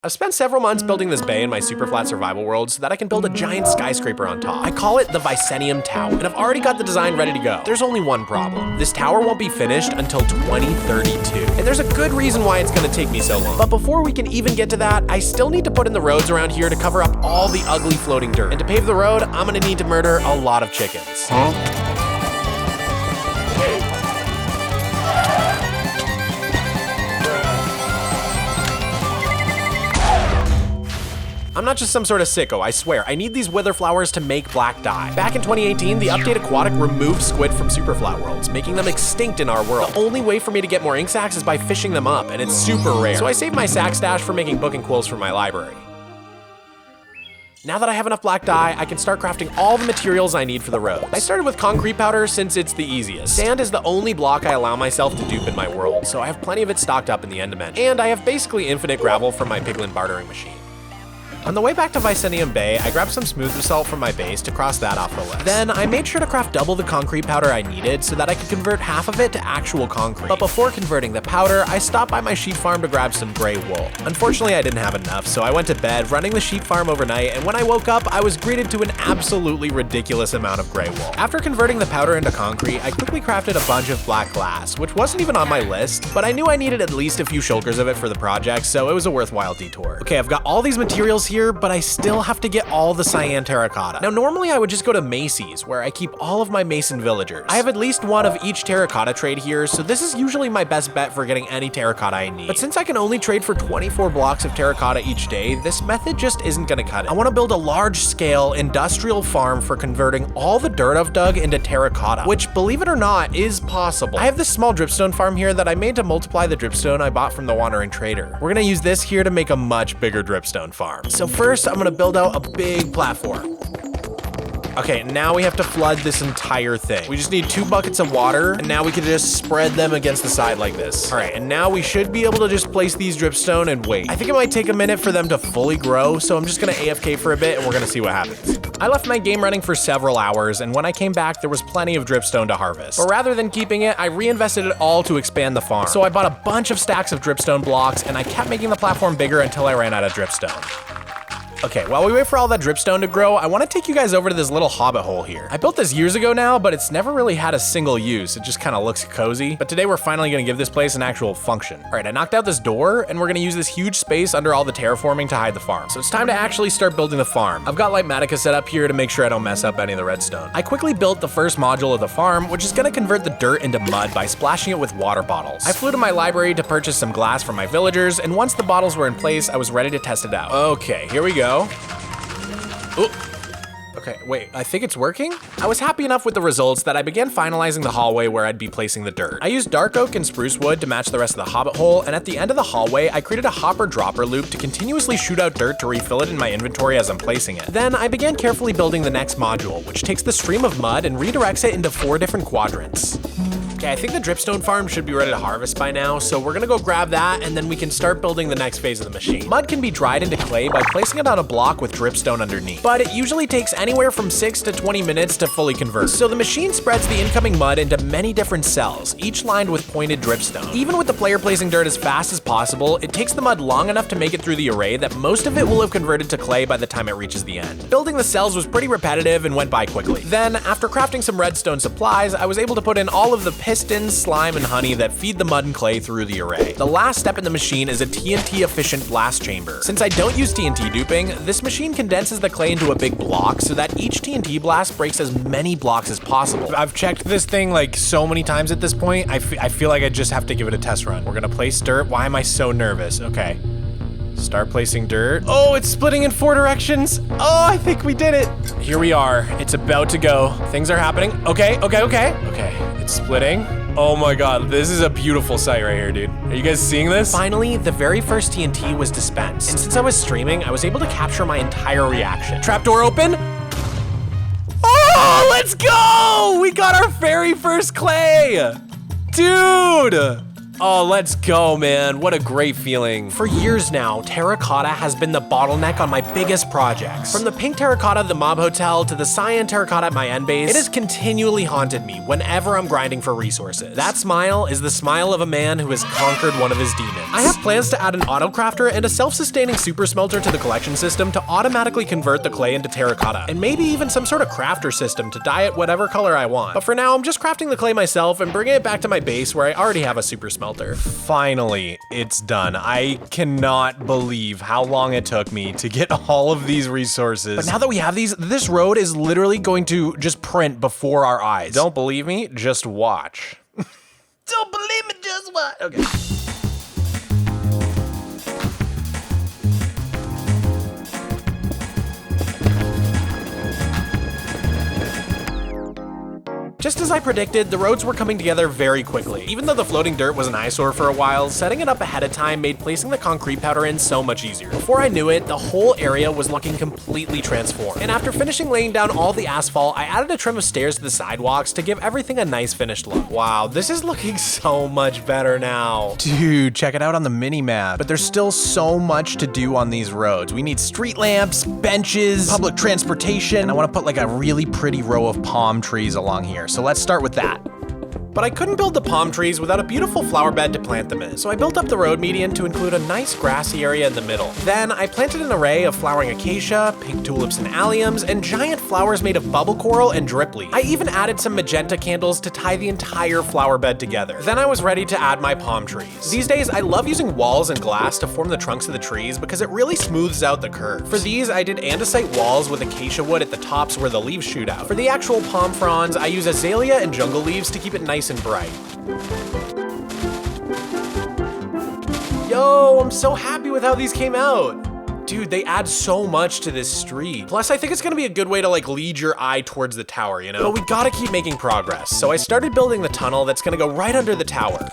I've spent several months building this bay in my SUPERFLAT survival world so that I can build a giant skyscraper on top. I call it the Vicenium Tower, and I've already got the design ready to go. There's only one problem. This tower won't be finished until 2032, and there's a good reason why it's gonna take me so long. But before we can even get to that, I still need to put in the roads around here to cover up all the ugly floating dirt. And to pave the road, I'm gonna need to murder a lot of chickens. I'm not just some sort of sicko, I swear. I need these wither flowers to make black dye. Back in 2018, the update Aquatic removed squid from SUPERFLAT worlds, making them extinct in our world. The only way for me to get more ink sacks is by fishing them up, and it's super rare. So I saved my sack stash for making book and quills for my library. Now that I have enough black dye, I can start crafting all the materials I need for the roads. I started with concrete powder since it's the easiest. Sand is the only block I allow myself to dupe in my world, so I have plenty of it stocked up in the end dimension. And I have basically infinite gravel from my piglin bartering machine. On the way back to Vicenium Bay, I grabbed some smooth basalt from my base to cross that off the list. Then I made sure to craft double the concrete powder I needed so that I could convert half of it to actual concrete. But before converting the powder, I stopped by my sheep farm to grab some gray wool. Unfortunately, I didn't have enough, so I went to bed running the sheep farm overnight, and when I woke up, I was greeted to an absolutely ridiculous amount of gray wool. After converting the powder into concrete, I quickly crafted a bunch of black glass, which wasn't even on my list, but I knew I needed at least a few shulkers of it for the project, so it was a worthwhile detour. Okay, I've got all these materials here, but I still have to get all the cyan terracotta. Now, normally I would just go to Macy's, where I keep all of my mason villagers. I have at least one of each terracotta trade here, so this is usually my best bet for getting any terracotta I need. But since I can only trade for 24 blocks of terracotta each day, this method just isn't gonna cut it. I wanna build a large-scale industrial farm for converting all the dirt I've dug into terracotta, which, believe it or not, is possible. I have this small dripstone farm here that I made to multiply the dripstone I bought from the wandering trader. We're gonna use this here to make a much bigger dripstone farm. So first, I'm gonna build out a big platform. Okay, now we have to flood this entire thing. We just need 2 buckets of water, and now we can just spread them against the side like this. All right, and now we should be able to just place these dripstone and wait. I think it might take a minute for them to fully grow, so I'm just gonna AFK for a bit, and we're gonna see what happens. I left my game running for several hours, and when I came back, there was plenty of dripstone to harvest. But rather than keeping it, I reinvested it all to expand the farm. So I bought a bunch of stacks of dripstone blocks, and I kept making the platform bigger until I ran out of dripstone. Okay, while we wait for all that dripstone to grow, I want to take you guys over to this little hobbit hole here. I built this years ago now, but it's never really had a single use. It just kind of looks cozy. But today we're finally going to give this place an actual function. All right, I knocked out this door, and we're going to use this huge space under all the terraforming to hide the farm. So it's time to actually start building the farm. I've got Lightmatica set up here to make sure I don't mess up any of the redstone. I quickly built the first module of the farm, which is going to convert the dirt into mud by splashing it with water bottles. I flew to my library to purchase some glass for my villagers, and once the bottles were in place, I was ready to test it out. Okay, here we go. Ooh. Okay, wait, I think it's working? I was happy enough with the results that I began finalizing the hallway where I'd be placing the dirt. I used dark oak and spruce wood to match the rest of the hobbit hole, and at the end of the hallway, I created a hopper dropper loop to continuously shoot out dirt to refill it in my inventory as I'm placing it. Then I began carefully building the next module, which takes the stream of mud and redirects it into 4 different quadrants. Okay, I think the dripstone farm should be ready to harvest by now, so we're gonna go grab that, and then we can start building the next phase of the machine. Mud can be dried into clay by placing it on a block with dripstone underneath, but it usually takes anywhere from 6 to 20 minutes to fully convert. So the machine spreads the incoming mud into many different cells, each lined with pointed dripstone. Even with the player placing dirt as fast as possible, it takes the mud long enough to make it through the array that most of it will have converted to clay by the time it reaches the end. Building the cells was pretty repetitive and went by quickly. Then, after crafting some redstone supplies, I was able to put in all of the pistons, slime, and honey that feed the mud and clay through the array. The last step in the machine is a TNT-efficient blast chamber. Since I don't use TNT duping, this machine condenses the clay into a big block so that each TNT blast breaks as many blocks as possible. I've checked this thing like so many times at this point, I feel like I just have to give it a test run. We're gonna place dirt. Why am I so nervous? Okay. Start placing dirt. Oh, it's splitting in 4 directions. Oh, I think we did it. Here we are. It's about to go. Things are happening. Okay. Okay, it's splitting. Oh my God, this is a beautiful sight right here, dude. Are you guys seeing this? Finally, the very first TNT was dispensed. And since I was streaming, I was able to capture my entire reaction. Trapdoor open. Oh, let's go! We got our very first clay! Dude! Oh, let's go, man. What a great feeling. For years now, terracotta has been the bottleneck on my biggest projects. From the pink terracotta at the mob hotel to the cyan terracotta at my end base, it has continually haunted me whenever I'm grinding for resources. That smile is the smile of a man who has conquered one of his demons. I have plans to add an auto crafter and a self-sustaining super smelter to the collection system to automatically convert the clay into terracotta, and maybe even some sort of crafter system to dye it whatever color I want. But for now, I'm just crafting the clay myself and bringing it back to my base where I already have a super smelter. Finally, it's done. I cannot believe how long it took me to get all of these resources. But now that we have these, this road is literally going to just print before our eyes. Don't believe me? Just watch. Don't believe me? Just watch. Okay. Just as I predicted, the roads were coming together very quickly. Even though the floating dirt was an eyesore for a while, setting it up ahead of time made placing the concrete powder in so much easier. Before I knew it, the whole area was looking completely transformed. And after finishing laying down all the asphalt, I added a trim of stairs to the sidewalks to give everything a nice finished look. Wow, this is looking so much better now. Dude, check it out on the mini-map. But there's still so much to do on these roads. We need street lamps, benches, public transportation, and I want to put like a really pretty row of palm trees along here. So let's start with that. But I couldn't build the palm trees without a beautiful flower bed to plant them in, so I built up the road median to include a nice grassy area in the middle. Then I planted an array of flowering acacia, pink tulips and alliums, and giant flowers made of bubble coral and drip leaf. I even added some magenta candles to tie the entire flower bed together. Then I was ready to add my palm trees. These days, I love using walls and glass to form the trunks of the trees because it really smooths out the curves. For these, I did andesite walls with acacia wood at the tops where the leaves shoot out. For the actual palm fronds, I use azalea and jungle leaves to keep it nice and bright. Yo, I'm so happy with how these came out. Dude, they add so much to this street. Plus, I think it's gonna be a good way to like lead your eye towards the tower, you know? But we gotta keep making progress. So I started building the tunnel that's gonna go right under the tower.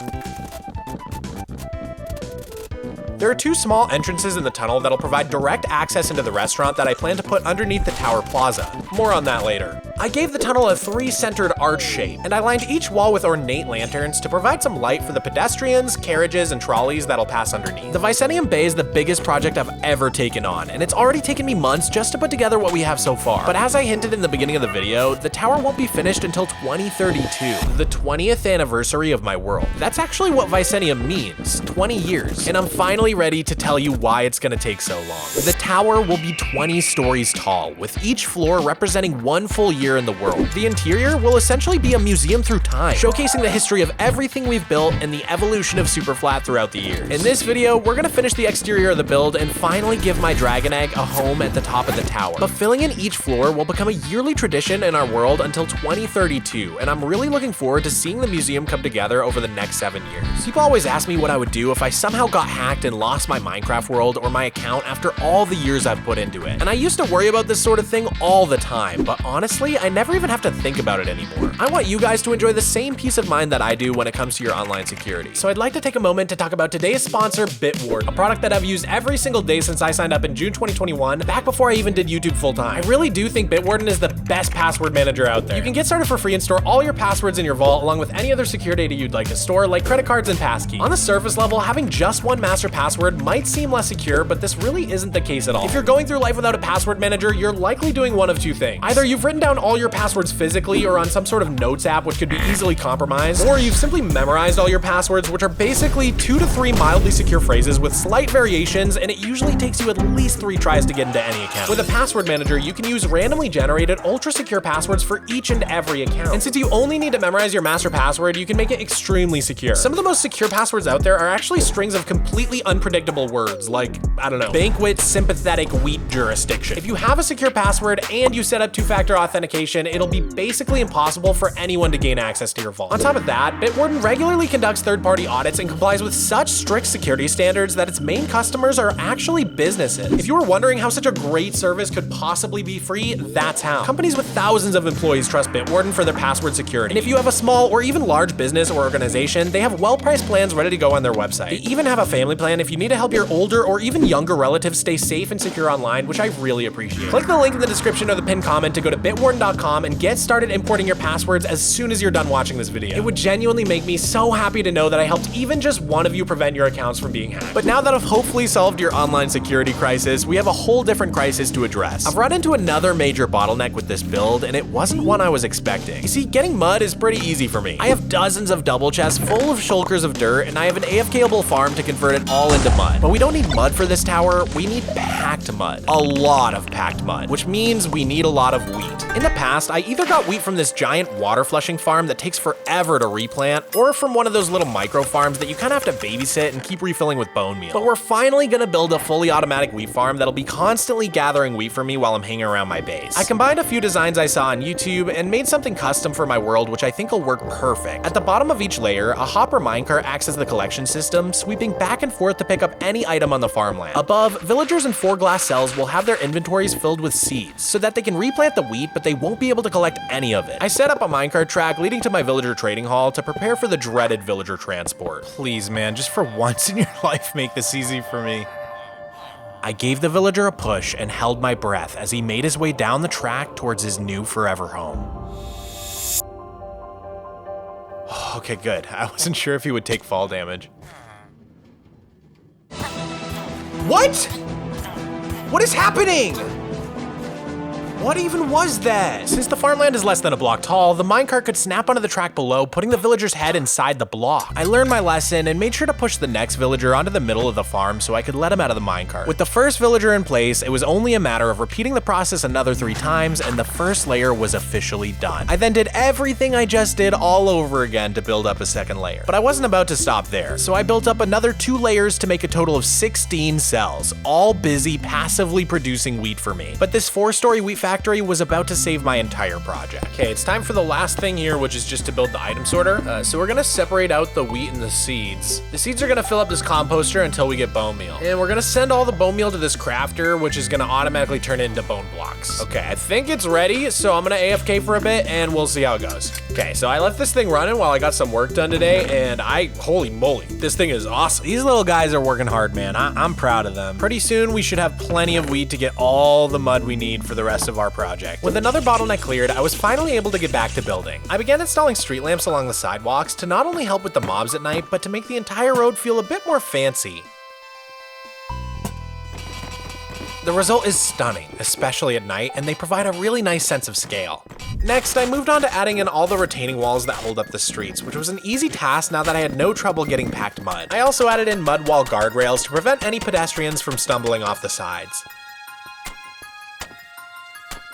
There are two small entrances in the tunnel that'll provide direct access into the restaurant that I plan to put underneath the tower plaza. More on that later. I gave the tunnel a 3-centered arch shape, and I lined each wall with ornate lanterns to provide some light for the pedestrians, carriages, and trolleys that'll pass underneath. The Vicenium Bay is the biggest project I've ever taken on, and it's already taken me months just to put together what we have so far. But as I hinted in the beginning of the video, the tower won't be finished until 2032, the 20th anniversary of my world. That's actually what Vicenium means, 20 years, and I'm finally ready to tell you why it's gonna take so long. The tower will be 20 stories tall, with each floor representing one full year in the world. The interior will essentially be a museum through time, showcasing the history of everything we've built and the evolution of SUPERFLAT throughout the years. In this video, we're gonna finish the exterior of the build and finally give my dragon egg a home at the top of the tower. But filling in each floor will become a yearly tradition in our world until 2032, and I'm really looking forward to seeing the museum come together over the next 7 years. People always ask me what I would do if I somehow got hacked and lost my Minecraft world or my account after all the years I've put into it. And I used to worry about this sort of thing all the time, but honestly, I never even have to think about it anymore. I want you guys to enjoy the same peace of mind that I do when it comes to your online security. So I'd like to take a moment to talk about today's sponsor, Bitwarden, a product that I've used every single day since I signed up in June 2021, back before I even did YouTube full-time. I really do think Bitwarden is the best password manager out there. You can get started for free and store all your passwords in your vault along with any other secure data you'd like to store, like credit cards and passkey. On the surface level, having just one master password might seem less secure, but this really isn't the case at all. If you're going through life without a password manager, you're likely doing one of two things. Either you've written down all your passwords physically or on some sort of notes app which could be easily compromised, or you've simply memorized all your passwords, which are basically 2 to 3 mildly secure phrases with slight variations, and it usually takes you at least 3 tries to get into any account. With a password manager, you can use randomly generated ultra secure passwords for each and every account. And since you only need to memorize your master password, you can make it extremely secure. Some of the most secure passwords out there are actually strings of completely unpredictable words, like, I don't know, banquet, sympathetic, wheat jurisdiction. If you have a secure password and you set up 2-factor authentication, it'll be basically impossible for anyone to gain access to your vault. On top of that, Bitwarden regularly conducts third-party audits and complies with such strict security standards that its main customers are actually businesses. If you were wondering how such a great service could possibly be free, that's how. Companies with thousands of employees trust Bitwarden for their password security. And if you have a small or even large business or organization, they have well-priced plans ready to go on their website. They even have a family plan if if you need to help your older or even younger relatives stay safe and secure online, which I really appreciate. Click the link in the description or the pinned comment to go to bitwarden.com and get started importing your passwords as soon as you're done watching this video. It would genuinely make me so happy to know that I helped even just one of you prevent your accounts from being hacked. But now that I've hopefully solved your online security crisis, we have a whole different crisis to address. I've run into another major bottleneck with this build, and it wasn't one I was expecting. You see, getting mud is pretty easy for me. I have dozens of double chests full of shulkers of dirt, and I have an AFKable farm to convert it all into mud. But we don't need mud for this tower, we need packed mud. A lot of packed mud, which means we need a lot of wheat. In the past, I either got wheat from this giant water flushing farm that takes forever to replant, or from one of those little micro farms that you kind of have to babysit and keep refilling with bone meal. But we're finally gonna build a fully automatic wheat farm that'll be constantly gathering wheat for me while I'm hanging around my base. I combined a few designs I saw on YouTube and made something custom for my world, which I think will work perfect. At the bottom of each layer, a hopper minecart acts as the collection system, sweeping back and forth to pick up any item on the farmland. Above, villagers in 4 glass cells will have their inventories filled with seeds, so that they can replant the wheat, but they won't be able to collect any of it. I set up a minecart track leading to my villager trading hall to prepare for the dreaded villager transport. Please, man, just for once in your life, make this easy for me. I gave the villager a push and held my breath as he made his way down the track towards his new forever home. Okay, good. I wasn't sure if he would take fall damage. What? What is happening? What even was that? Since the farmland is less than a block tall, the minecart could snap onto the track below, putting the villager's head inside the block. I learned my lesson and made sure to push the next villager onto the middle of the farm so I could let him out of the minecart. With the first villager in place, it was only a matter of repeating the process another 3 times, and the first layer was officially done. I then did everything I just did all over again to build up a second layer. But I wasn't about to stop there, so I built up another 2 layers to make a total of 16 cells, all busy passively producing wheat for me. But this 4-story wheat factory was about to save my entire project. Okay, it's time for the last thing here, which is just to build the item sorter. So we're gonna separate out the wheat and the seeds. The seeds are gonna fill up this composter until we get bone meal. And we're gonna send all the bone meal to this crafter, which is gonna automatically turn it into bone blocks. Okay, I think it's ready, so I'm gonna AFK for a bit and we'll see how it goes. Okay, so I left this thing running while I got some work done today, and holy moly, this thing is awesome. These little guys are working hard, man. I'm proud of them. Pretty soon we should have plenty of wheat to get all the mud we need for the rest of our project. With another bottleneck cleared, I was finally able to get back to building. I began installing street lamps along the sidewalks to not only help with the mobs at night, but to make the entire road feel a bit more fancy. The result is stunning, especially at night, and they provide a really nice sense of scale. Next, I moved on to adding in all the retaining walls that hold up the streets, which was an easy task now that I had no trouble getting packed mud. I also added in mud wall guardrails to prevent any pedestrians from stumbling off the sides.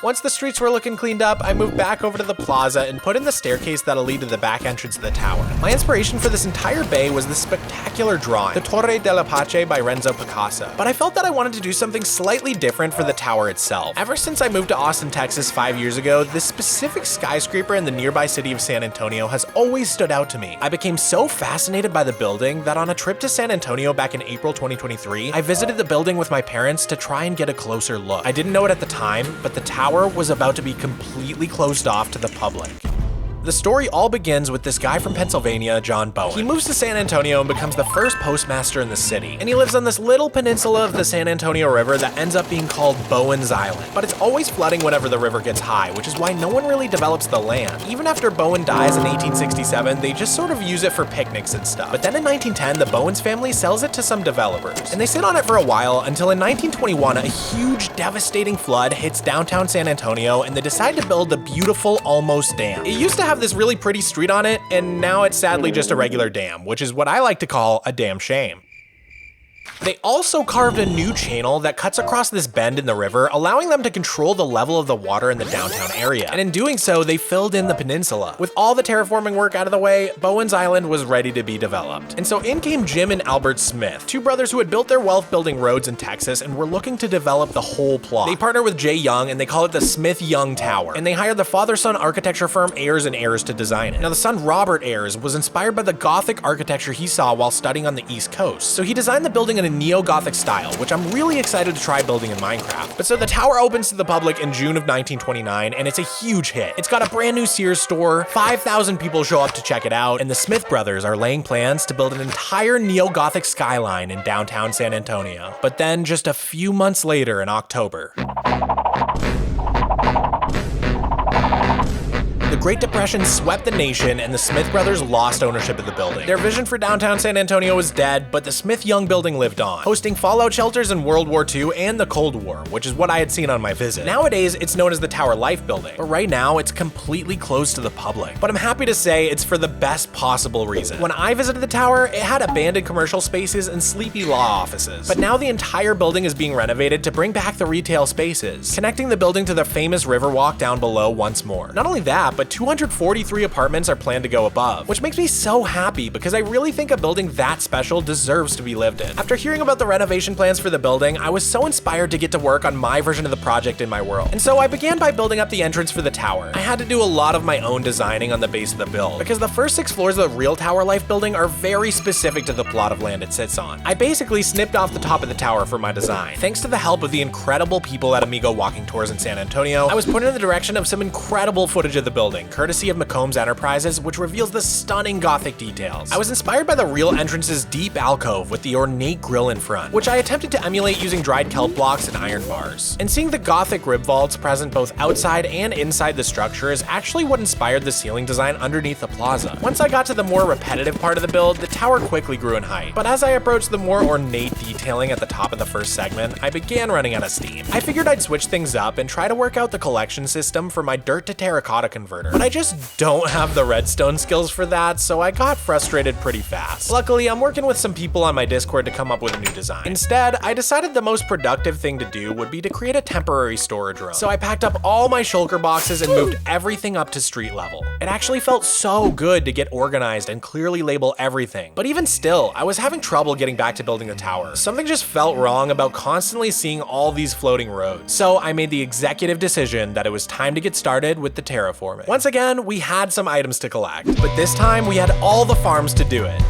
Once the streets were looking cleaned up, I moved back over to the plaza and put in the staircase that'll lead to the back entrance of the tower. My inspiration for this entire bay was this spectacular drawing, the Torre della Pace by Renzo Picasso. But I felt that I wanted to do something slightly different for the tower itself. Ever since I moved to Austin, Texas 5 years ago, this specific skyscraper in the nearby city of San Antonio has always stood out to me. I became so fascinated by the building that on a trip to San Antonio back in April 2023, I visited the building with my parents to try and get a closer look. I didn't know it at the time, but the tower was about to be completely closed off to the public. The story all begins with this guy from Pennsylvania, John Bowen. He moves to San Antonio and becomes the first postmaster in the city. And he lives on this little peninsula of the San Antonio River that ends up being called Bowen's Island. But it's always flooding whenever the river gets high, which is why no one really develops the land. Even after Bowen dies in 1867, they just sort of use it for picnics and stuff. But then in 1910, the Bowens family sells it to some developers. And they sit on it for a while until in 1921, a huge, devastating flood hits downtown San Antonio and they decide to build the beautiful Almost Dam. It used to have this really pretty street on it, and now it's sadly just a regular dam, which is what I like to call a damn shame. They also carved a new channel that cuts across this bend in the river, allowing them to control the level of the water in the downtown area. And in doing so, they filled in the peninsula. With all the terraforming work out of the way, Bowen's Island was ready to be developed. And so in came Jim and Albert Smith, 2 brothers who had built their wealth building roads in Texas and were looking to develop the whole plot. They partnered with Jay Young and they call it the Smith-Young Tower. And they hired the father-son architecture firm Ayers and Ayers to design it. Now the son Robert Ayers was inspired by the Gothic architecture he saw while studying on the East Coast. So he designed the building building in a neo-Gothic style, which I'm really excited to try building in Minecraft. But so the tower opens to the public in June of 1929, and it's a huge hit. It's got a brand new Sears store, 5,000 people show up to check it out, and the Smith brothers are laying plans to build an entire neo-Gothic skyline in downtown San Antonio. But then just a few months later in October, the Great Depression swept the nation and the Smith brothers lost ownership of the building. Their vision for downtown San Antonio was dead, but the Smith-Young building lived on, hosting fallout shelters in World War II and the Cold War, which is what I had seen on my visit. Nowadays, it's known as the Tower Life building, but right now it's completely closed to the public. But I'm happy to say it's for the best possible reason. When I visited the tower, it had abandoned commercial spaces and sleepy law offices. But now the entire building is being renovated to bring back the retail spaces, connecting the building to the famous Riverwalk down below once more. Not only that, but 243 apartments are planned to go above, which makes me so happy because I really think a building that special deserves to be lived in. After hearing about the renovation plans for the building, I was so inspired to get to work on my version of the project in my world. And so I began by building up the entrance for the tower. I had to do a lot of my own designing on the base of the build, because the first 6 floors of the real Tower Life building are very specific to the plot of land it sits on. I basically snipped off the top of the tower for my design. Thanks to the help of the incredible people at Amigo walking tours in San Antonio, I was put in the direction of some incredible footage of the building, courtesy of McCombs Enterprises, which reveals the stunning Gothic details. I was inspired by the real entrance's deep alcove with the ornate grille in front, which I attempted to emulate using dried kelp blocks and iron bars. And seeing the Gothic rib vaults present both outside and inside the structure is actually what inspired the ceiling design underneath the plaza. Once I got to the more repetitive part of the build, the tower quickly grew in height. But as I approached the more ornate detailing at the top of the first segment, I began running out of steam. I figured I'd switch things up and try to work out the collection system for my dirt to terracotta converter, but I just don't have the redstone skills for that, so I got frustrated pretty fast. Luckily, I'm working with some people on my Discord to come up with a new design. Instead, I decided the most productive thing to do would be to create a temporary storage room. So I packed up all my shulker boxes and moved everything up to street level. It actually felt so good to get organized and clearly label everything. But even still, I was having trouble getting back to building the tower. Something just felt wrong about constantly seeing all these floating roads. So I made the executive decision that it was time to get started with the terraforming. Once again, we had some items to collect, but this time we had all the farms to do it.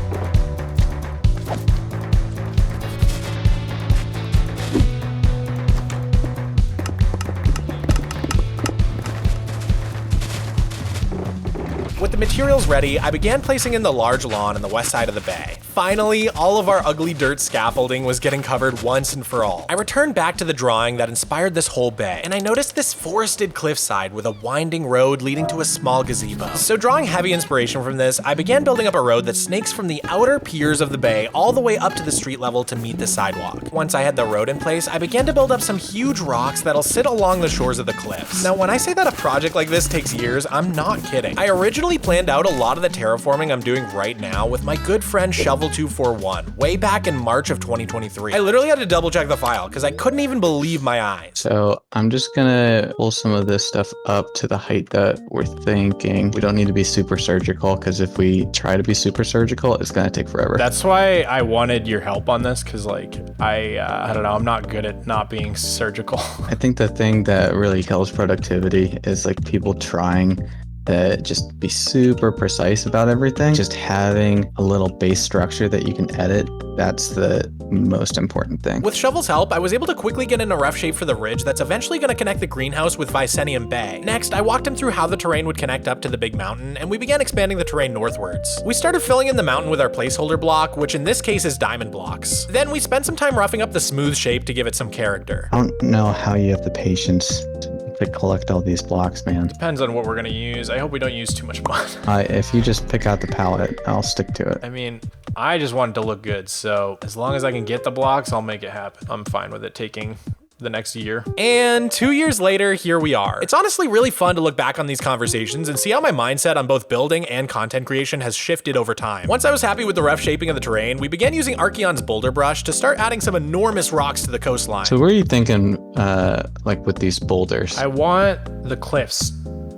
With the materials ready, I began placing in the large lawn on the west side of the bay. Finally, all of our ugly dirt scaffolding was getting covered once and for all. I returned back to the drawing that inspired this whole bay, and I noticed this forested cliffside with a winding road leading to a small gazebo. So drawing heavy inspiration from this, I began building up a road that snakes from the outer piers of the bay all the way up to the street level to meet the sidewalk. Once I had the road in place, I began to build up some huge rocks that'll sit along the shores of the cliffs. Now, when I say that a project like this takes years, I'm not kidding. I originally planned out a lot of the terraforming I'm doing right now with my good friend Shovel241 way back in March of 2023. I literally had to double check the file because I couldn't even believe my eyes. So I'm just gonna pull some of this stuff up to the height that we're thinking. We don't need to be super surgical, because if we try to be super surgical, it's gonna take forever. That's why I wanted your help on this, because like I don't know, I'm not good at not being surgical. I think the thing that really kills productivity is like people trying to just be super precise about everything. Just having a little base structure that you can edit, that's the most important thing. With Shovel's help, I was able to quickly get in a rough shape for the ridge that's eventually going to connect the greenhouse with Vicenium Bay. Next, I walked him through how the terrain would connect up to the big mountain, and we began expanding the terrain northwards. We started filling in the mountain with our placeholder block, which in this case is diamond blocks. Then we spent some time roughing up the smooth shape to give it some character. I don't know how you have the patience to collect all these blocks, man. Depends on what we're gonna use. I hope we don't use too much mud. If you just pick out the palette, I'll stick to it. I mean, I just want it to look good, so as long as I can get the blocks, I'll make it happen. I'm fine with it taking the next year. And 2 years later, here we are. It's honestly really fun to look back on these conversations and see how my mindset on both building and content creation has shifted over time. Once I was happy with the rough shaping of the terrain, we began using Archeon's boulder brush to start adding some enormous rocks to the coastline. So what are you thinking, like with these boulders? I want the cliffs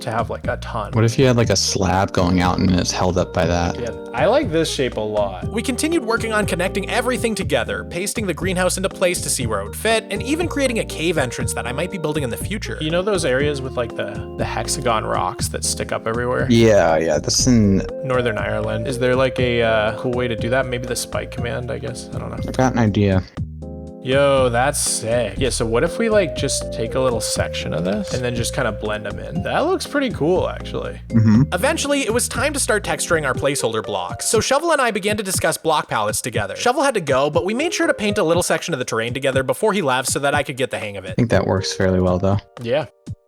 to have like a ton. What if you had like a slab going out and it's held up by that? Yeah, I like this shape a lot. We continued working on connecting everything together, pasting the greenhouse into place to see where it would fit, and even creating a cave entrance that I might be building in the future. You know those areas with like the hexagon rocks that stick up everywhere? Yeah, that's in... Northern Ireland. Is there like a cool way to do that? Maybe the spike command, I guess. I don't know. I've got an idea. Yo, that's sick. Yeah, so what if we like just take a little section of this and then just kind of blend them in? That looks pretty cool, actually. Eventually, it was time to start texturing our placeholder blocks. So Shovel and I began to discuss block palettes together. Shovel had to go, but we made sure to paint a little section of the terrain together before he left so that I could get the hang of I it. think that works fairly well though. Yeah,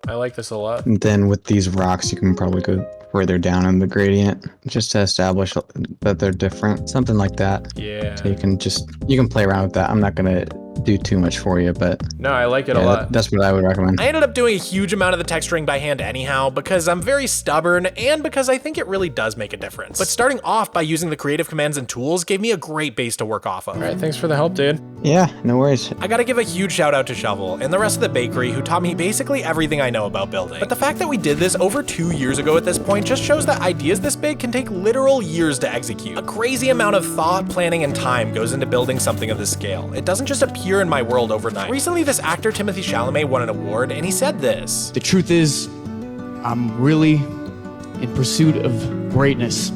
I like this a lot. And then with these rocks, you can probably go further down in the gradient just to establish that they're different. Something like that. Yeah. So you can play around with that. I'm not gonna do too much for you, but No, I like it a lot. that's what I would recommend. I ended up doing a huge amount of the texturing by hand anyhow because I'm very stubborn and because I think it really does make a difference. But starting off by using the creative commands and tools gave me a great base to work off of. All right, thanks for the help, dude. Yeah, no worries. I gotta give a huge shout out to Shovel and the rest of the bakery who taught me basically everything I know about building. But the fact that we did this over 2 years ago at this point just shows that ideas this big can take literal years to execute. A crazy amount of thought, planning, and time goes into building something of this scale. It doesn't just appear in my world overnight. Recently, this actor Timothée Chalamet won an award and he said this. The truth is, I'm really in pursuit of greatness.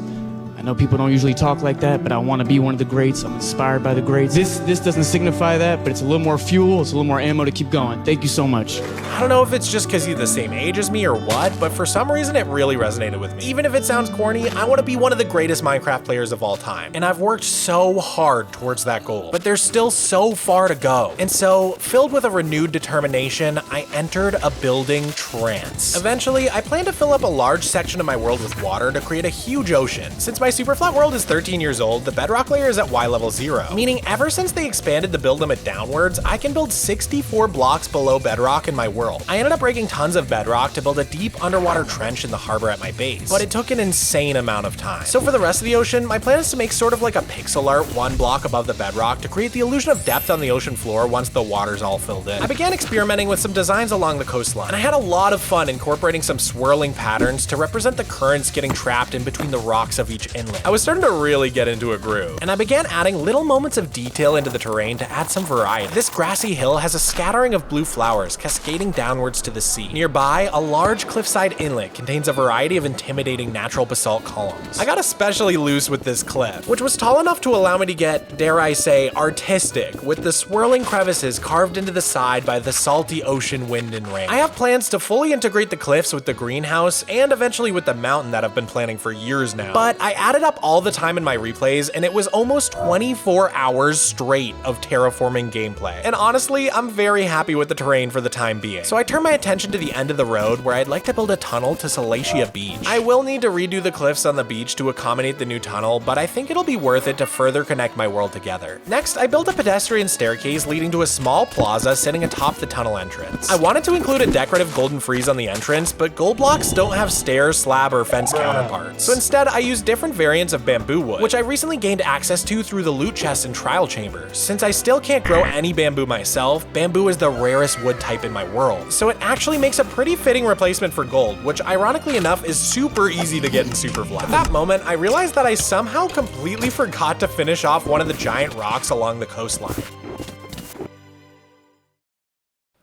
I know people don't usually talk like that, but I want to be one of the greats. I'm inspired by the greats. This doesn't signify that, but it's a little more fuel, it's a little more ammo to keep going. Thank you so much. I don't know if it's just because he's the same age as me or what, but for some reason it really resonated with me. Even if it sounds corny, I want to be one of the greatest Minecraft players of all time. And I've worked so hard towards that goal, but there's still so far to go. And so, filled with a renewed determination, I entered a building trance. Eventually, I plan to fill up a large section of my world with water to create a huge ocean. Since my SUPERFLAT world is 13 years old, the bedrock layer is at Y level 0, meaning ever since they expanded the build limit downwards, I can build 64 blocks below bedrock in my world. I ended up breaking tons of bedrock to build a deep underwater trench in the harbor at my base, but it took an insane amount of time. So for the rest of the ocean, my plan is to make sort of like a pixel art 1 block above the bedrock to create the illusion of depth on the ocean floor once the water's all filled in. I began experimenting with some designs along the coastline, and I had a lot of fun incorporating some swirling patterns to represent the currents getting trapped in between the rocks of each inlet. I was starting to really get into a groove, and I began adding little moments of detail into the terrain to add some variety. This grassy hill has a scattering of blue flowers cascading downwards to the sea. Nearby, a large cliffside inlet contains a variety of intimidating natural basalt columns. I got especially loose with this cliff, which was tall enough to allow me to get, dare I say, artistic, with the swirling crevices carved into the side by the salty ocean wind and rain. I have plans to fully integrate the cliffs with the greenhouse and eventually with the mountain that I've been planning for years now. But I added up all the time in my replays, and it was almost 24 hours straight of terraforming gameplay. And honestly, I'm very happy with the terrain for the time being. So I turned my attention to the end of the road where I'd like to build a tunnel to Salacia Beach. I will need to redo the cliffs on the beach to accommodate the new tunnel, but I think it'll be worth it to further connect my world together. Next, I built a pedestrian staircase leading to a small plaza sitting atop the tunnel entrance. I wanted to include a decorative golden frieze on the entrance, but gold blocks don't have stairs, slab, or fence counterparts. So instead, I used different variants of bamboo wood, which I recently gained access to through the loot chests and trial chambers. Since I still can't grow any bamboo myself, bamboo is the rarest wood type in my world, so it actually makes a pretty fitting replacement for gold, which ironically enough is super easy to get in SUPERFLAT. At that moment, I realized that I somehow completely forgot to finish off one of the giant rocks along the coastline.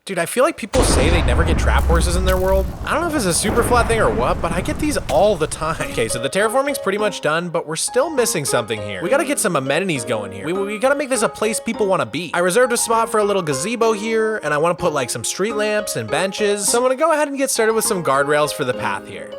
Dude, I feel like people say they never get trap horses in their world. I don't know if it's a SUPERFLAT thing or what, but I get these all the time. Okay, so the terraforming's pretty much done, but we're still missing something here. We gotta get some amenities going here. We gotta make this a place people wanna be. I reserved a spot for a little gazebo here, and I wanna put like some street lamps and benches. So I'm gonna go ahead and get started with some guardrails for the path here.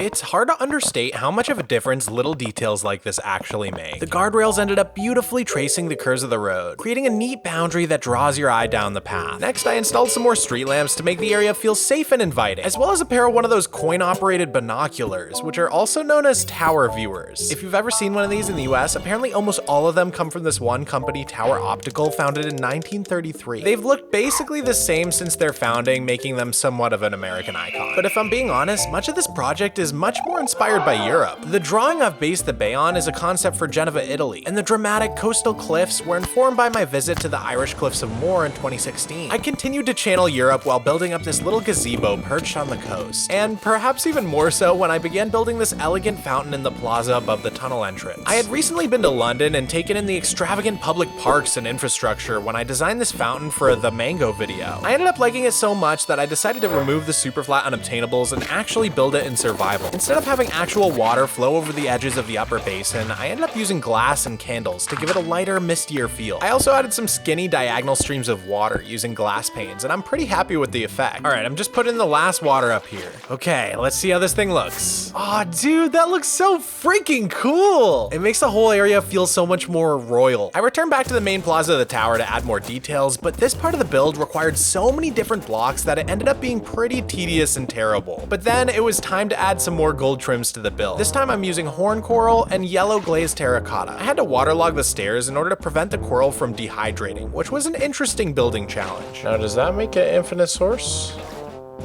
It's hard to understate how much of a difference little details like this actually make. The guardrails ended up beautifully tracing the curves of the road, creating a neat boundary that draws your eye down the path. Next, I installed some more street lamps to make the area feel safe and inviting, as well as a pair of one of those coin-operated binoculars, which are also known as tower viewers. If you've ever seen one of these in the US, apparently almost all of them come from this one company, Tower Optical, founded in 1933. They've looked basically the same since their founding, making them somewhat of an American icon. But if I'm being honest, much of this project is is much more inspired by Europe. The drawing I've based the bay on is a concept for Genova, Italy, and the dramatic coastal cliffs were informed by my visit to the Irish Cliffs of Moher in 2016. I continued to channel Europe while building up this little gazebo perched on the coast, and perhaps even more so when I began building this elegant fountain in the plaza above the tunnel entrance. I had recently been to London and taken in the extravagant public parks and infrastructure when I designed this fountain for the Mango video. I ended up liking it so much that I decided to remove the SUPERFLAT unobtainables and actually build it in survival. Instead of having actual water flow over the edges of the upper basin, I ended up using glass and candles to give it a lighter, mistier feel. I also added some skinny diagonal streams of water using glass panes, and I'm pretty happy with the effect. All right, I'm just putting the last water up here. Okay, let's see how this thing looks. Aw, dude, that looks so freaking cool. It makes the whole area feel so much more royal. I returned back to the main plaza of the tower to add more details, but this part of the build required so many different blocks that it ended up being pretty tedious and terrible. But then it was time to add some more gold trims to the build. This time I'm using horn coral and yellow glazed terracotta. I had to waterlog the stairs in order to prevent the coral from dehydrating, which was an interesting building challenge. Now, does that make an infinite source?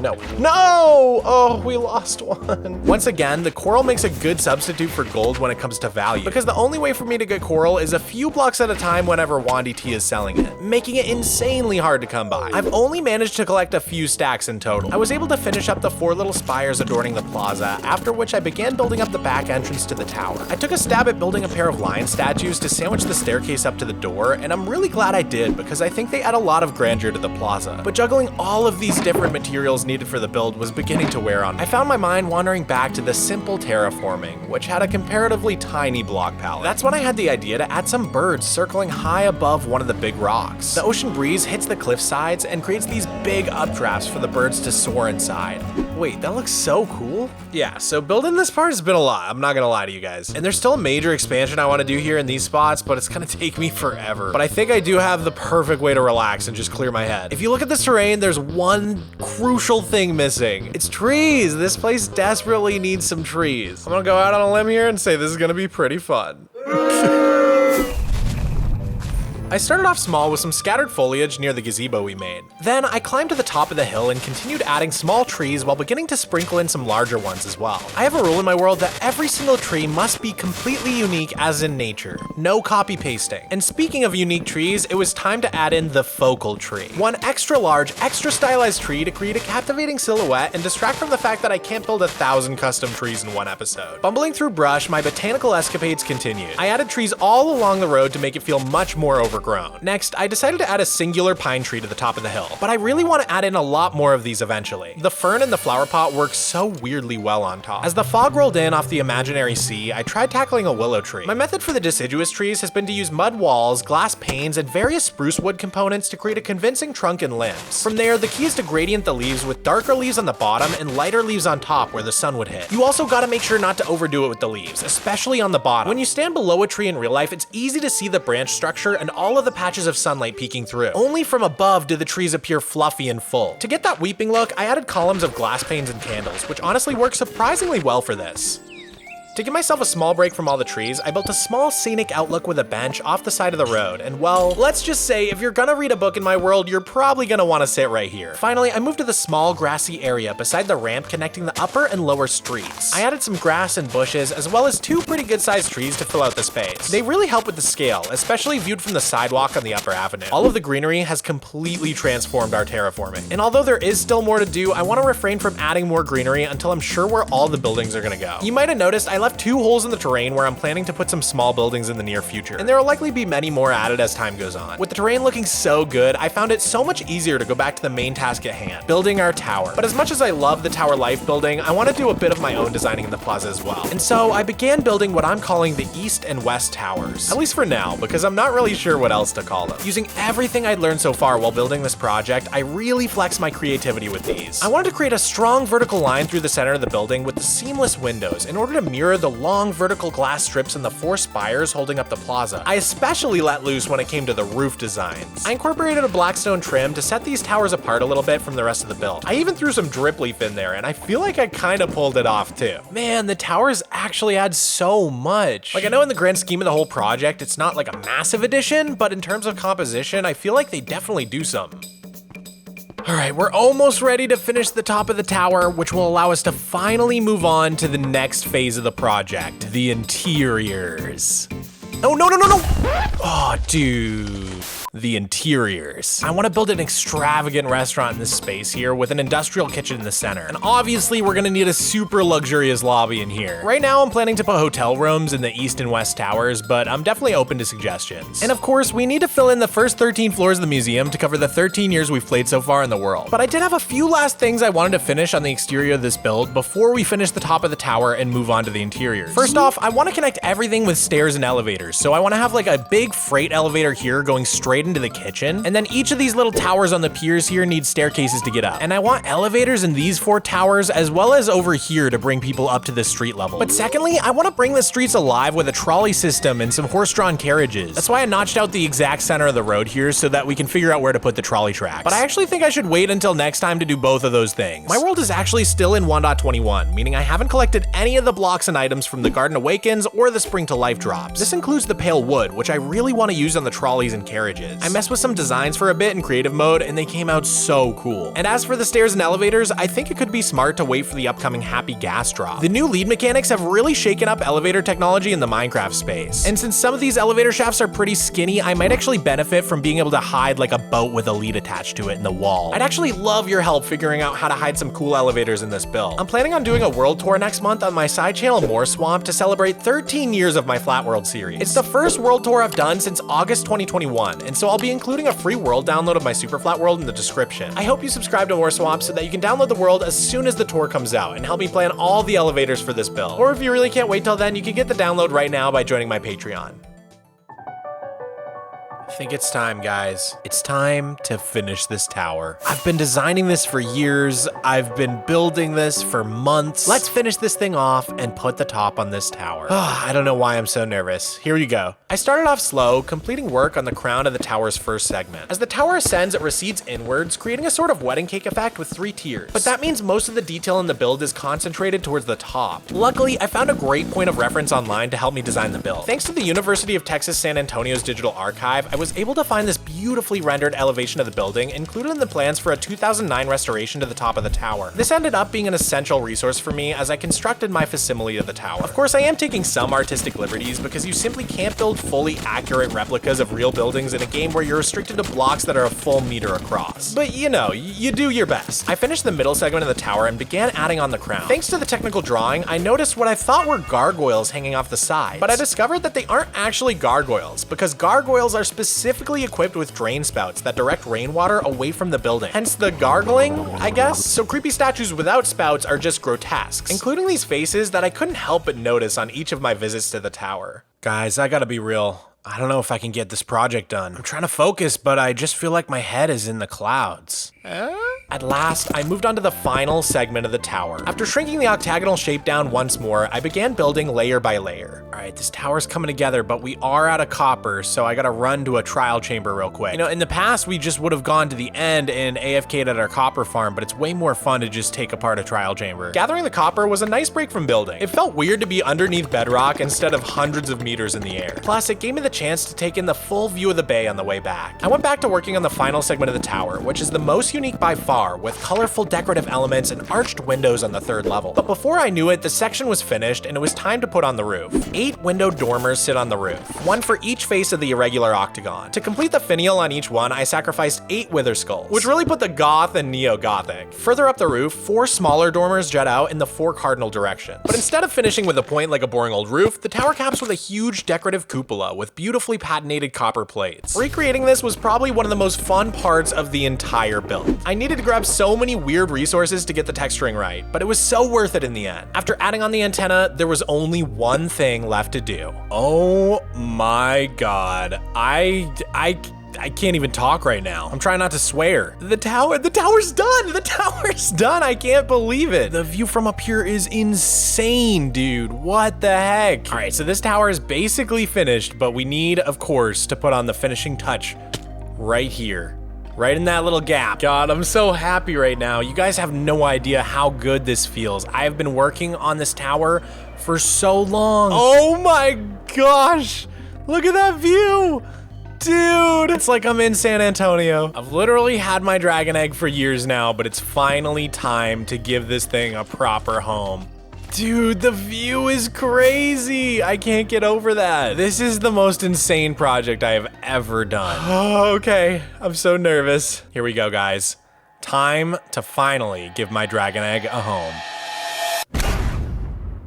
No. No! Oh, we lost one. Once again, the coral makes a good substitute for gold when it comes to value, because the only way for me to get coral is a few blocks at a time whenever Wandy T is selling it, making it insanely hard to come by. I've only managed to collect a few stacks in total. I was able to finish up the 4 little spires adorning the plaza, after which I began building up the back entrance to the tower. I took a stab at building a pair of lion statues to sandwich the staircase up to the door, and I'm really glad I did, because I think they add a lot of grandeur to the plaza. But juggling all of these different materials needed for the build was beginning to wear on me. I found my mind wandering back to the simple terraforming, which had a comparatively tiny block palette. That's when I had the idea to add some birds circling high above one of the big rocks. The ocean breeze hits the cliff sides and creates these big updrafts for the birds to soar inside. Wait, that looks so cool. Yeah, so building this part has been a lot, I'm not gonna lie to you guys. And there's still a major expansion I want to do here in these spots, but it's gonna take me forever. But I think I do have the perfect way to relax and just clear my head. If you look at this terrain, there's one crucial thing missing. It's trees. This place desperately needs some trees. I'm gonna go out on a limb here and say this is gonna be pretty fun. I started off small with some scattered foliage near the gazebo we made. Then I climbed to the top of the hill and continued adding small trees while beginning to sprinkle in some larger ones as well. I have a rule in my world that every single tree must be completely unique as in nature. No copy pasting. And speaking of unique trees, it was time to add in the focal tree. One extra large, extra stylized tree to create a captivating silhouette and distract from the fact that I can't build 1,000 custom trees in one episode. Bumbling through brush, my botanical escapades continued. I added trees all along the road to make it feel much more overgrown. Next, I decided to add a singular pine tree to the top of the hill, but I really want to add in a lot more of these eventually. The fern in the flower pot works so weirdly well on top. As the fog rolled in off the imaginary sea, I tried tackling a willow tree. My method for the deciduous trees has been to use mud walls, glass panes, and various spruce wood components to create a convincing trunk and limbs. From there, the key is to gradient the leaves with darker leaves on the bottom and lighter leaves on top where the sun would hit. You also gotta make sure not to overdo it with the leaves, especially on the bottom. When you stand below a tree in real life, it's easy to see the branch structure and all of the patches of sunlight peeking through. Only from above do the trees appear fluffy and full. To get that weeping look, I added columns of glass panes and candles, which honestly work surprisingly well for this. To give myself a small break from all the trees, I built a small scenic outlook with a bench off the side of the road, and well, let's just say if you're gonna read a book in my world, you're probably gonna want to sit right here. Finally, I moved to the small grassy area beside the ramp connecting the upper and lower streets. I added some grass and bushes, as well as 2 pretty good sized trees to fill out the space. They really help with the scale, especially viewed from the sidewalk on the upper avenue. All of the greenery has completely transformed our terraforming. And although there is still more to do, I want to refrain from adding more greenery until I'm sure where all the buildings are gonna go. You might have noticed I left 2 holes in the terrain where I'm planning to put some small buildings in the near future, and there will likely be many more added as time goes on. With the terrain looking so good, I found it so much easier to go back to the main task at hand, building our tower. But as much as I love the tower life building, I want to do a bit of my own designing in the plaza as well. And so I began building what I'm calling the East and West Towers, at least for now, because I'm not really sure what else to call them. Using everything I'd learned so far while building this project, I really flexed my creativity with these. I wanted to create a strong vertical line through the center of the building with the seamless windows in order to mirror the long vertical glass strips and the 4 spires holding up the plaza. I especially let loose when it came to the roof designs. I incorporated a blackstone trim to set these towers apart a little bit from the rest of the build. I even threw some drip leaf in there, and I feel like I kind of pulled it off too. Man, the towers actually add so much. Like, I know in the grand scheme of the whole project, it's not like a massive addition, but in terms of composition, I feel like they definitely do something. All right, we're almost ready to finish the top of the tower, which will allow us to finally move on to the next phase of the project, the interiors. Oh, no. Oh, dude. The interiors. I want to build an extravagant restaurant in this space here with an industrial kitchen in the center. And obviously we're gonna need a super luxurious lobby in here. Right now I'm planning to put hotel rooms in the east and west towers, but I'm definitely open to suggestions. And of course, we need to fill in the first 13 floors of the museum to cover the 13 years we've played so far in the world. But I did have a few last things I wanted to finish on the exterior of this build before we finish the top of the tower and move on to the interior. First off, I want to connect everything with stairs and elevators. So I want to have like a big freight elevator here going straight into the kitchen, and then each of these little towers on the piers here need staircases to get up. And I want elevators in these 4 towers as well as over here to bring people up to the street level. But secondly, I want to bring the streets alive with a trolley system and some horse-drawn carriages. That's why I notched out the exact center of the road here so that we can figure out where to put the trolley tracks. But I actually think I should wait until next time to do both of those things. My world is actually still in 1.21, meaning I haven't collected any of the blocks and items from the Garden Awakens or the Spring to Life drops. This includes the pale wood, which I really want to use on the trolleys and carriages. I messed with some designs for a bit in creative mode and they came out so cool. And as for the stairs and elevators, I think it could be smart to wait for the upcoming Happy Gas drop. The new lead mechanics have really shaken up elevator technology in the Minecraft space. And since some of these elevator shafts are pretty skinny, I might actually benefit from being able to hide like a boat with a lead attached to it in the wall. I'd actually love your help figuring out how to hide some cool elevators in this build. I'm planning on doing a world tour next month on my side channel Mogswamp to celebrate 13 years of my Flatworld series. It's the first world tour I've done since August 2021, and so I'll be including a free world download of my SUPERFLAT world in the description. I hope you subscribe to Mogswamp so that you can download the world as soon as the tour comes out and help me plan all the elevators for this build. Or if you really can't wait till then, you can get the download right now by joining my Patreon. I think it's time, guys. It's time to finish this tower. I've been designing this for years. I've been building this for months. Let's finish this thing off and put the top on this tower. I don't know why I'm so nervous. Here we go. I started off slow, completing work on the crown of the tower's first segment. As the tower ascends, it recedes inwards, creating a sort of wedding cake effect with 3 tiers. But that means most of the detail in the build is concentrated towards the top. Luckily, I found a great point of reference online to help me design the build. Thanks to the University of Texas San Antonio's digital archive, I was able to find this beautifully rendered elevation of the building included in the plans for a 2009 restoration to the top of the tower. This ended up being an essential resource for me as I constructed my facsimile of the tower. Of course, I am taking some artistic liberties because you simply can't build fully accurate replicas of real buildings in a game where you're restricted to blocks that are a full meter across. But you know, you do your best. I finished the middle segment of the tower and began adding on the crown. Thanks to the technical drawing, I noticed what I thought were gargoyles hanging off the sides, but I discovered that they aren't actually gargoyles because gargoyles are specifically equipped with drain spouts that direct rainwater away from the building. Hence the gargling, I guess? So creepy statues without spouts are just grotesques, including these faces that I couldn't help but notice on each of my visits to the tower. Guys, I gotta be real. I don't know if I can get this project done. I'm trying to focus, but I just feel like my head is in the clouds. At last, I moved on to the final segment of the tower. After shrinking the octagonal shape down once more, I began building layer by layer. All right, this tower's coming together, but we are out of copper, so I gotta run to a trial chamber real quick. You know, in the past, we just would have gone to the end and AFK'd at our copper farm, but it's way more fun to just take apart a trial chamber. Gathering the copper was a nice break from building. It felt weird to be underneath bedrock instead of hundreds of meters in the air. Plus, it gave me the chance to take in the full view of the bay on the way back. I went back to working on the final segment of the tower, which is the most unique by far, with colorful decorative elements and arched windows on the 3rd level. But before I knew it, the section was finished and it was time to put on the roof. 8 window dormers sit on the roof, one for each face of the irregular octagon. To complete the finial on each one, I sacrificed 8 wither skulls, which really put the goth and neo-gothic. Further up the roof, 4 smaller dormers jut out in the 4 cardinal directions. But instead of finishing with a point like a boring old roof, the tower caps with a huge decorative cupola with beautifully patinated copper plates. Recreating this was probably one of the most fun parts of the entire build. I needed to grab so many weird resources to get the texturing right, but it was so worth it in the end. After adding on the antenna, there was only one thing left to do. Oh my god. I can't even talk right now. I'm trying not to swear. The tower's done. The tower's done. I can't believe it. The view from up here is insane, dude. What the heck? All right, so this tower is basically finished, but we need, of course, to put on the finishing touch right here. Right in that little gap. God, I'm so happy right now. You guys have no idea how good this feels. I have been working on this tower for so long. Oh my gosh. Look at that view. Dude, Dude, it's like I'm in San Antonio. I've literally had my dragon egg for years now, but it's finally time to give this thing a proper home. Dude, the view is crazy. I can't get over that. This is the most insane project I have ever done. Oh, okay, I'm so nervous. Here we go, guys. Time to finally give my dragon egg a home.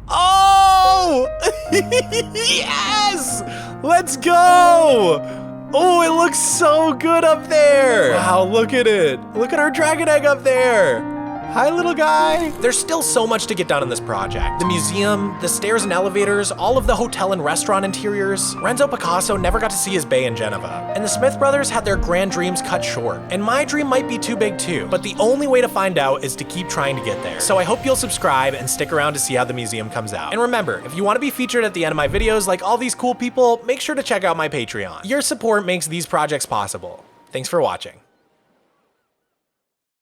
Oh! Yes! Let's go! Oh, it looks so good up there. Wow, look at it. Look at our dragon egg up there. Hi, little guy. There's still so much to get done in this project. The museum, the stairs and elevators, all of the hotel and restaurant interiors. Renzo Picasso never got to see his bay in Geneva. And the Smith brothers had their grand dreams cut short. And my dream might be too big too, but the only way to find out is to keep trying to get there. So I hope you'll subscribe and stick around to see how the museum comes out. And remember, if you want to be featured at the end of my videos like all these cool people, make sure to check out my Patreon. Your support makes these projects possible. Thanks for watching.